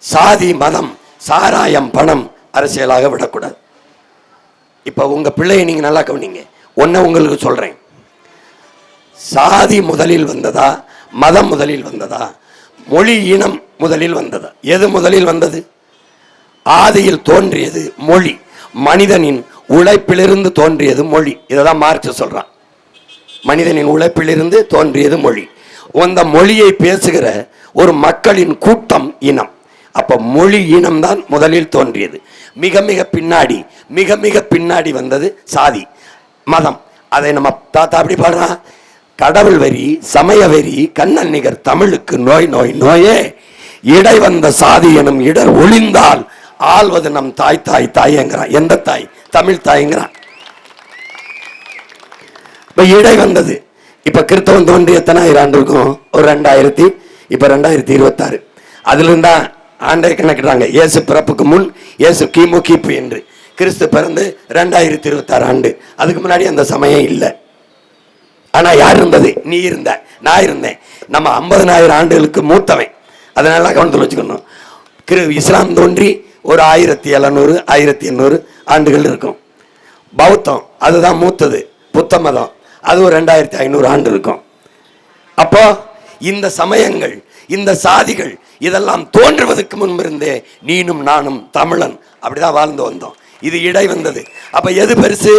சாதி, மதம், சாராயம், பணம் அரசியலாக விடக்கூடாது. இப்போ உங்கள் பிள்ளையை நீங்கள் நல்லா கவனிங்க. ஒன்று உங்களுக்கு சொல்கிறேன், சாதி முதலில் வந்ததா, மதம் முதலில் வந்ததா, மொழி இனம் முதலில் வந்ததா? எது முதலில் வந்தது? ஆதியில் தோன்றியது மொழி. மனிதனின் உழைப்பிலிருந்து தோன்றியது மொழி. இதைதான் மார்க்ஸ் சொல்றான். மனிதனின் உழைப்பிலிருந்து தோன்றியது மொழி. அந்த மொழியை பேசுகிற ஒரு மக்களின் கூட்டம் இனம். அப்ப மொழி இனம் தான் முதலில் தோன்றியது. மிக மிக பின்னாடி வந்தது சாதி, மதம். அதை நம்ம தாத்தா அப்படி பாடுறான், கடவுள் வரி, சமய வரி, கண்ணல் நிகர் தமிழுக்கு நோய் நோய் நோயே, இடை வந்த சாதி எனும் இடர் ஒளிந்தால் ஆள்வது நம் தாய் தாய் தாய்ங்கிறான். எந்த தாய்? தமிழ் தாய்ங்கிறான். இப்ப இடை வந்தது. இப்ப கிறிஸ்தவம் தோன்றி எத்தனை ஆண்டு இருக்கும்? ஒரு 2000, இப்ப 2026. அதுல இருந்தா ஆண்டை கணக்கிடுறாங்க. இயேசு பிறப்புக்கு முன், இயேசு கிமு கிபு என்று. கிறிஸ்து பிறந்து 2026 ஆண்டு. அதுக்கு முன்னாடி அந்த சமயம் இல்லை. ஆனா யார் இருந்தது? நீ இருந்த, நான் இருந்தேன். நம்ம 50,000 ஆண்டுகளுக்கு மூத்தவன். அதனால கவனத்தில் வச்சுக்கணும். இஸ்லாம் தோன்றி ஒரு 1700 1800 ஆண்டுகள் இருக்கும். பௌத்தம் அதுதான் மூத்தது, புத்த மதம், அது ஒரு 2500 ஆண்டு இருக்கும். அப்போ இந்த சமயங்கள், இந்த சாதிகள் இதெல்லாம் தோன்றுவதற்கு முன்பிருந்தே நீனும் நானும் தமிழன் அப்படிதான் வாழ்ந்து வந்தோம். இது இடை வந்தது. அப்ப எது பெருசு?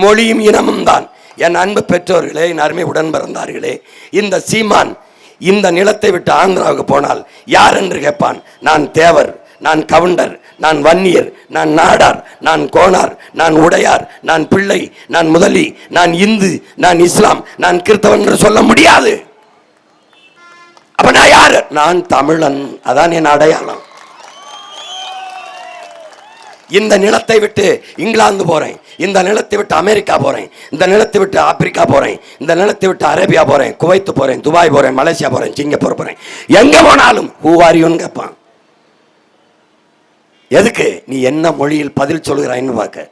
மொழியும் இனமும் தான். என் அன்பு பெற்றோர்களே, என் அருமை உடன் பிறந்தார்களே, இந்த சீமான் இந்த நிலத்தை விட்டு ஆந்திராவுக்கு போனால் யார் என்று கேட்பான்? நான் தேவர், நான் கவுண்டர், நான் வன்னியர், நான் நாடார், நான் கோனார், நான் உடையார், நான் பிள்ளை, நான் முதலி, நான் இந்து, நான் இஸ்லாம், நான் கிறிஸ்தவன் என்று சொல்ல முடியாது. அப்ப நான் யாரு? நான் தமிழன். அதான் என் அடையாளம். இந்த நிலத்தை விட்டு இங்கிலாந்து போறேன், இந்த நிலத்தை விட்டு அமெரிக்கா போறேன், இந்த நிலத்தை விட்டு ஆப்பிரிக்கா போறேன், இந்த நிலத்தை விட்டு அரேபியா போறேன், குவைத்து போறேன், துபாய் போறேன், மலேசியா போறேன், சிங்கப்பூர் போறேன். எங்க போனாலும் ஹூ ஆர் யூன்னு கேட்பான். எதுக்கு? நீ என்ன மொழியில் பதில் சொல்கிறாய்ன்னு பார்க்க.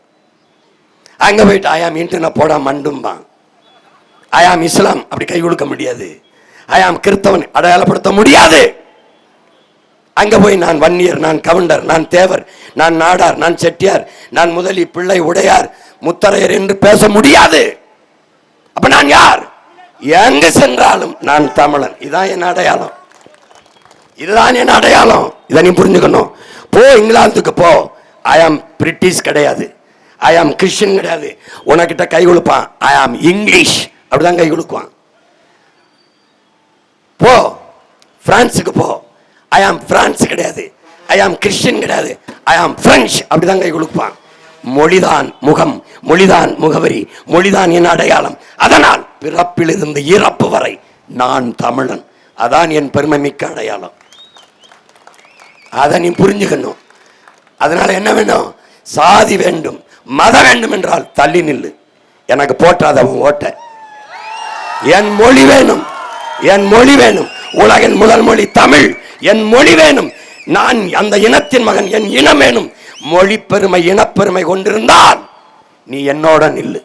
அங்க போயிட்டு ஐயாம் இன்டர்ன போட மண்டும்பான். ஐயாம் இஸ்லாம் அப்படி கை கொடுக்க முடியாது. ஐயாம் கிறிஸ்தவன் அடையாளப்படுத்த முடியாது. அங்க போய் நான் வன்னியர், நான் கவுண்டர், நான் தேவர், நான் நாடார், நான் செட்டியார், நான் முதலி, பிள்ளை, உடையார், முத்தரையர் என்று பேச முடியாது. அப்ப நான் யார்? எங்க சென்றாலும் நான் தமிழன். இதான் என் அடையாளம். இதுதான் என் அடையாளம். இதை நீ புரிஞ்சுக்கணும். போ, இங்கிலாந்துக்கு போ. ஐ ஆம் பிரிட்டிஷ் கிடையாது, ஐ ஆம் கிறிஸ்டியன் கிடையாது. உனக்கிட்ட கை கொடுப்பான், ஐ ஆம் இங்கிலீஷ் அப்படிதான் கை கொடுக்குவான். போ பிரான்ஸுக்கு போ, ஐ ஆம் பிரான்ஸ் கிடையாது, ஐ ஆம் கிறிஸ்டியன் கிடையாது, ஐ ஆம் பிரெஞ்சு அப்படிதான் கை கொடுப்பான். மொழிதான் முகம், மொழிதான் முகவரி, மொழிதான் என் அடையாளம். அதனால் பிறப்பிலிருந்து இறப்பு வரை நான் தமிழன். அதான் என் பெருமை மிக்க அடையாளம். அதை நீ புரிஞ்சுக்கணும். அதனால என்ன வேணும்? சாதி வேண்டும், மதம் வேண்டும் என்றால் தள்ளி நில்லு. எனக்கு போட்டாதவன் ஓட்ட. என் மொழி வேணும், என் மொழி வேணும். உலகின் முதல் மொழி தமிழ். என் மொழி வேணும். நான் அந்த இனத்தின் மகன், என் இனம் வேணும். மொழி பெருமை, இனப்பெருமை கொண்டிருந்தால் நீ என்னோட நில்லு.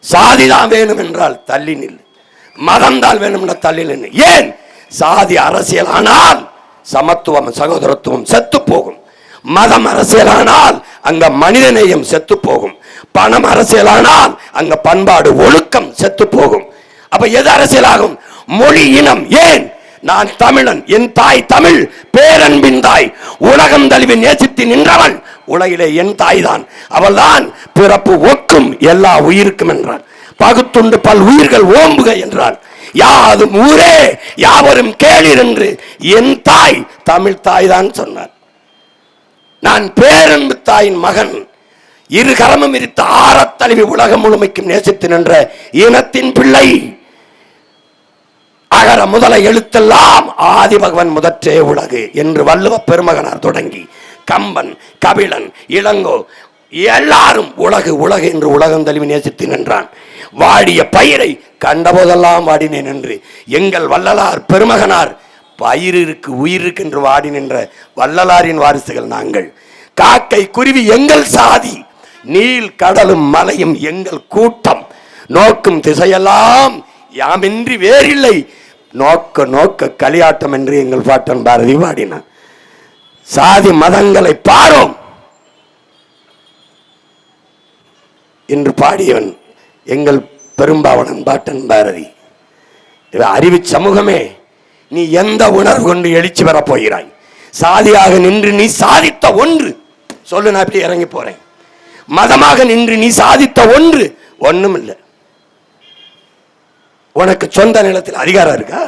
சாதி தான் வேணும் என்றால் தள்ளி நில்லு. மதம் தான் வேணும் என்ற தள்ளி நில்லு. ஏன்? சாதி அரசியல் ஆனால் சமத்துவம், சகோதரத்துவம் செத்து போகும். மதம் அரசியலானால் அங்க மனிதநேயம் செத்து போகும். பணம் அரசியலானால் அங்க பண்பாடு, ஒழுக்கம் செத்து போகும். அப்ப எது அரசியலாகும்? மொழி, இனம். ஏன்? நான் தமிழன், என் தாய் தமிழ், பேரன்பின் தாய், உலகம் தழுவி நேசித்து நின்றவள் உலகிலே என் தாய் தான். அவள் தான் பிறப்பு ஒக்கும் எல்லா உயிருக்கும் என்றான். பகுத்துண்டு பல் உயிர்கள் ஓம்புக என்றான். யாதும் ஊரே யாவரும் கேளீர் என்று என் தாய் தமிழ் தாய் தான் சொன்னார். நான் பேரன்பு தாயின் மகன், இரு கரமும் விரித்த ஆறத் தழுவி உலகம் முழுமைக்கும் நேசித்து நின்ற இனத்தின் பிள்ளை. அகர முதல எழுத்தெல்லாம் ஆதி பகவன் முதற்றே உலகு என்று வள்ளுவ பெருமகனார் தொடங்கி கம்பன், கபிலன், இளங்கோ எல்லாரும் உலகு உலகு என்று உலகம் தழுவி நேசித்து நின்றான். வாடிய பயிரை கண்டபோதெல்லாம் வாடினேன் என்று எங்கள் வள்ளலார் பெருமகனார் பயிருக்கு உயிருக்கு என்று வாடி நின்ற வள்ளலாரின் வாரிசுகள் நாங்கள். காக்கை குருவி எங்கள் சாதி, நீல் கடலும் மலையும் எங்கள் கூட்டம், நோக்கும் திசையெல்லாம் யாமின்றி வேறில்லை, நோக்க நோக்க களியாட்டம் என்று எங்கள் பாட்டன் பாரதி பாடினான். சாதி மதங்களை பாரோம் என்று பாடியவன் எங்கள் பெரும்பாவனன் பாட்டன் பாரதி. அறிவு சமூகமே, நீ எந்த உணர்வு கொண்டு எழுச்சி பெறப் போகிறாய்? சாதியாக நின்று நீ சாதித்த ஒன்று சொல்லு, நான் இப்படி இறங்கி போறேன். மதமாக நின்று நீ சாதித்த ஒன்று ஒண்ணும் இல்லை. உனக்கு சொந்த நிலத்தில் அதிகாரம் இருக்கா?